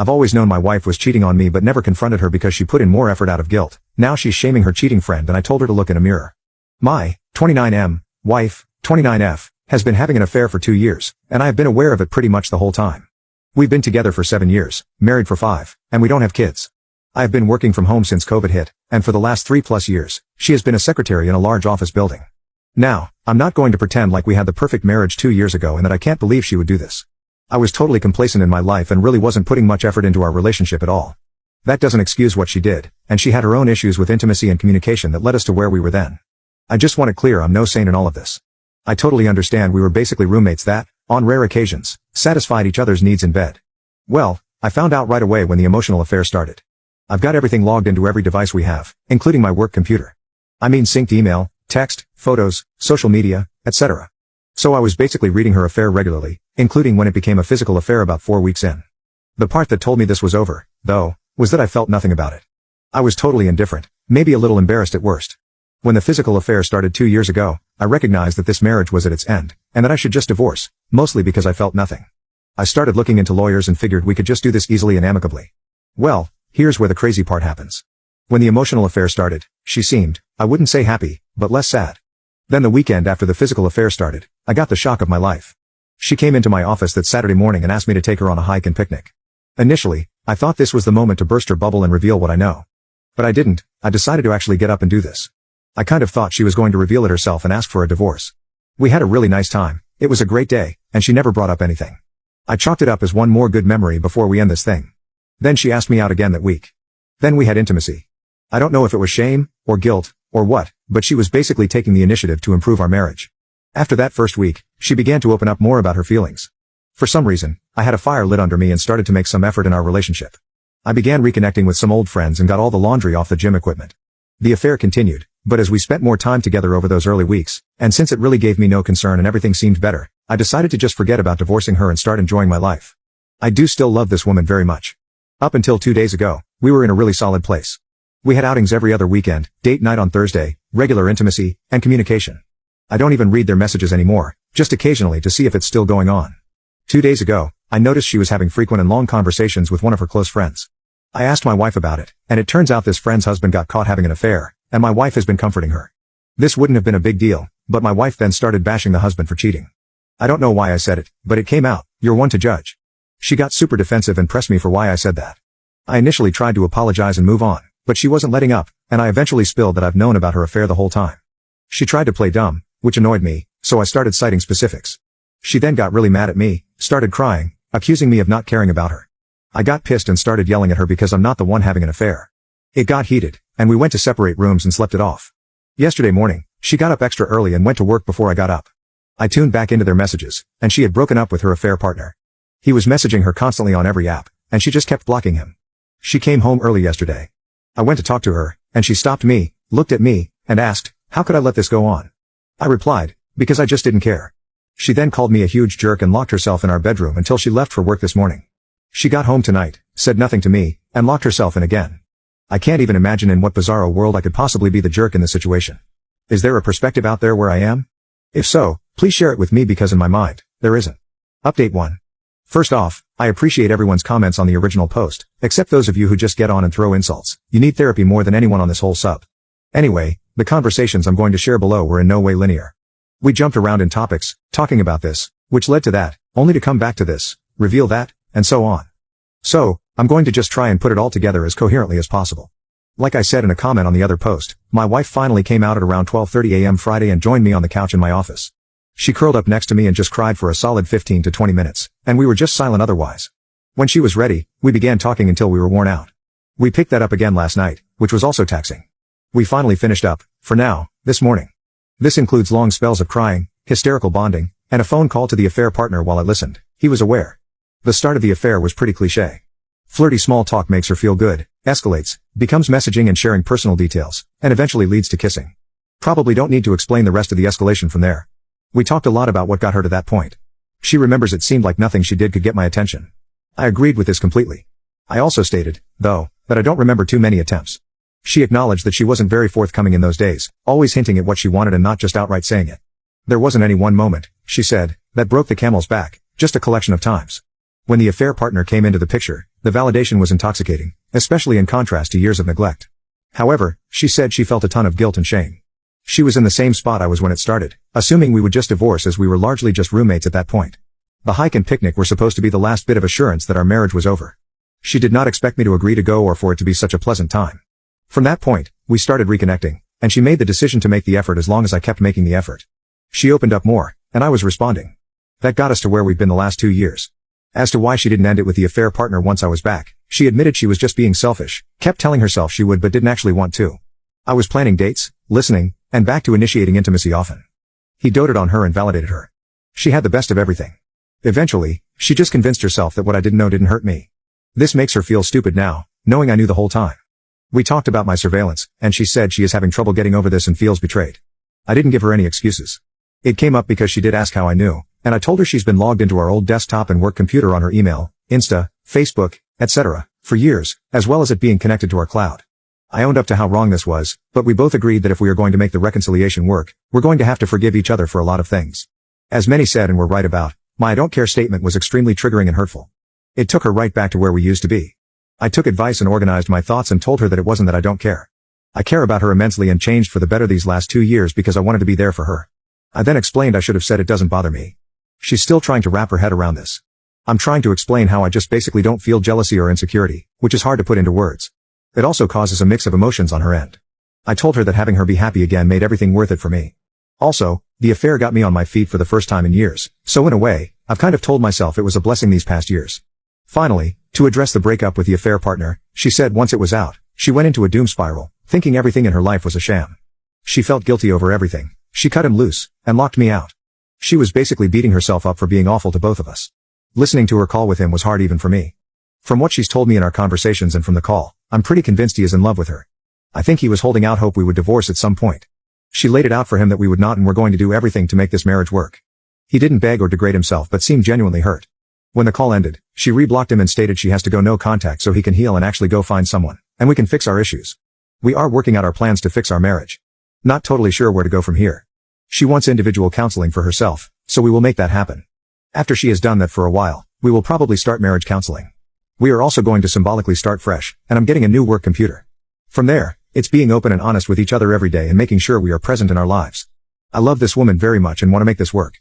I've always known my wife was cheating on me but never confronted her because she put in more effort out of guilt. Now she's shaming her cheating friend and I told her to look in a mirror. My 29M wife, 29F, has been having an affair for 2 years, and I have been aware of it pretty much the whole time. We've been together for 7 years, married for 5, and we don't have kids. I have been working from home since COVID hit, and for the last 3+ years, she has been a secretary in a large office building. Now, I'm not going to pretend like we had the perfect marriage 2 years ago and that I can't believe she would do this. I was totally complacent in my life and really wasn't putting much effort into our relationship at all. That doesn't excuse what she did, and she had her own issues with intimacy and communication that led us to where we were then. I just want it clear I'm no saint in all of this. I totally understand we were basically roommates that, on rare occasions, satisfied each other's needs in bed. Well, I found out right away when the emotional affair started. I've got everything logged into every device we have, including my work computer. I mean synced email, text, photos, social media, etc. So I was basically reading her affair regularly, including when it became a physical affair about 4 weeks in. The part that told me this was over, though, was that I felt nothing about it. I was totally indifferent, maybe a little embarrassed at worst. When the physical affair started 2 years ago, I recognized that this marriage was at its end, and that I should just divorce, mostly because I felt nothing. I started looking into lawyers and figured we could just do this easily and amicably. Well, here's where the crazy part happens. When the emotional affair started, she seemed, I wouldn't say happy, but less sad. Then the weekend after the physical affair started, I got the shock of my life. She came into my office that Saturday morning and asked me to take her on a hike and picnic. Initially, I thought this was the moment to burst her bubble and reveal what I know. But I didn't. I decided to actually get up and do this. I kind of thought she was going to reveal it herself and ask for a divorce. We had a really nice time, it was a great day, and she never brought up anything. I chalked it up as one more good memory before we end this thing. Then she asked me out again that week. Then we had intimacy. I don't know if it was shame, or guilt, or what, but she was basically taking the initiative to improve our marriage. After that first week, she began to open up more about her feelings. For some reason, I had a fire lit under me and started to make some effort in our relationship. I began reconnecting with some old friends and got all the laundry off the gym equipment. The affair continued, but as we spent more time together over those early weeks, and since it really gave me no concern and everything seemed better, I decided to just forget about divorcing her and start enjoying my life. I do still love this woman very much. Up until 2 days ago, we were in a really solid place. We had outings every other weekend, date night on Thursday, regular intimacy, and communication. I don't even read their messages anymore, just occasionally to see if it's still going on. 2 days ago, I noticed she was having frequent and long conversations with one of her close friends. I asked my wife about it, and it turns out this friend's husband got caught having an affair, and my wife has been comforting her. This wouldn't have been a big deal, but my wife then started bashing the husband for cheating. I don't know why I said it, but it came out. You're one to judge. She got super defensive and pressed me for why I said that. I initially tried to apologize and move on, but she wasn't letting up, and I eventually spilled that I've known about her affair the whole time. She tried to play dumb, which annoyed me, so I started citing specifics. She then got really mad at me, started crying, accusing me of not caring about her. I got pissed and started yelling at her because I'm not the one having an affair. It got heated, and we went to separate rooms and slept it off. Yesterday morning, she got up extra early and went to work before I got up. I tuned back into their messages, and she had broken up with her affair partner. He was messaging her constantly on every app, and she just kept blocking him. She came home early yesterday. I went to talk to her, and she stopped me, looked at me, and asked, how could I let this go on? I replied, because I just didn't care. She then called me a huge jerk and locked herself in our bedroom until she left for work this morning. She got home tonight, said nothing to me, and locked herself in again. I can't even imagine in what bizarro world I could possibly be the jerk in this situation. Is there a perspective out there where I am? If so, please share it with me because in my mind, there isn't. Update 1. First off, I appreciate everyone's comments on the original post, except those of you who just get on and throw insults. You need therapy more than anyone on this whole sub. Anyway, the conversations I'm going to share below were in no way linear. We jumped around in topics, talking about this, which led to that, only to come back to this, reveal that, and so on. So, I'm going to just try and put it all together as coherently as possible. Like I said in a comment on the other post, my wife finally came out at around 12:30 a.m. Friday and joined me on the couch in my office. She curled up next to me and just cried for a solid 15 to 20 minutes, and we were just silent otherwise. When she was ready, we began talking until we were worn out. We picked that up again last night, which was also taxing. We finally finished up, for now, this morning. This includes long spells of crying, hysterical bonding, and a phone call to the affair partner while I listened. He was aware. The start of the affair was pretty cliché. Flirty small talk makes her feel good, escalates, becomes messaging and sharing personal details, and eventually leads to kissing. Probably don't need to explain the rest of the escalation from there. We talked a lot about what got her to that point. She remembers it seemed like nothing she did could get my attention. I agreed with this completely. I also stated, though, that I don't remember too many attempts. She acknowledged that she wasn't very forthcoming in those days, always hinting at what she wanted and not just outright saying it. There wasn't any one moment, she said, that broke the camel's back, just a collection of times. When the affair partner came into the picture, The validation was intoxicating, especially in contrast to years of neglect. However, she said she felt a ton of guilt and shame. She was in the same spot I was when it started, assuming we would just divorce as we were largely just roommates at that point. The hike and picnic were supposed to be the last bit of assurance that our marriage was over. She did not expect me to agree to go or for it to be such a pleasant time. From that point, we started reconnecting, and she made the decision to make the effort as long as I kept making the effort. She opened up more, and I was responding. That got us to where we've been the last 2 years. As to why she didn't end it with the affair partner once I was back, she admitted she was just being selfish, kept telling herself she would but didn't actually want to. I was planning dates, listening, and back to initiating intimacy often. He doted on her and validated her. She had the best of everything. Eventually, she just convinced herself that what I didn't know didn't hurt me. This makes her feel stupid now, knowing I knew the whole time. We talked about my surveillance, and she said she is having trouble getting over this and feels betrayed. I didn't give her any excuses. It came up because she did ask how I knew, and I told her she's been logged into our old desktop and work computer on her email, Insta, Facebook, etc., for years, as well as it being connected to our cloud. I owned up to how wrong this was, but we both agreed that if we are going to make the reconciliation work, we're going to have to forgive each other for a lot of things. As many said and were right about, my I don't care statement was extremely triggering and hurtful. It took her right back to where we used to be. I took advice and organized my thoughts and told her that it wasn't that I don't care. I care about her immensely and changed for the better these last 2 years because I wanted to be there for her. I then explained I should have said it doesn't bother me. She's still trying to wrap her head around this. I'm trying to explain how I just basically don't feel jealousy or insecurity, which is hard to put into words. It also causes a mix of emotions on her end. I told her that having her be happy again made everything worth it for me. Also, the affair got me on my feet for the first time in years, so in a way, I've kind of told myself it was a blessing these past years. Finally, to address the breakup with the affair partner, she said once it was out, she went into a doom spiral, thinking everything in her life was a sham. She felt guilty over everything. She cut him loose, and locked me out. She was basically beating herself up for being awful to both of us. Listening to her call with him was hard even for me. From what she's told me in our conversations and from the call, I'm pretty convinced he is in love with her. I think he was holding out hope we would divorce at some point. She laid it out for him that we would not and were going to do everything to make this marriage work. He didn't beg or degrade himself but seemed genuinely hurt. When the call ended, she reblocked him and stated she has to go no contact so he can heal and actually go find someone, and we can fix our issues. We are working out our plans to fix our marriage. Not totally sure where to go from here. She wants individual counseling for herself, so we will make that happen. After she has done that for a while, we will probably start marriage counseling. We are also going to symbolically start fresh, and I'm getting a new work computer. From there, it's being open and honest with each other every day and making sure we are present in our lives. I love this woman very much and want to make this work.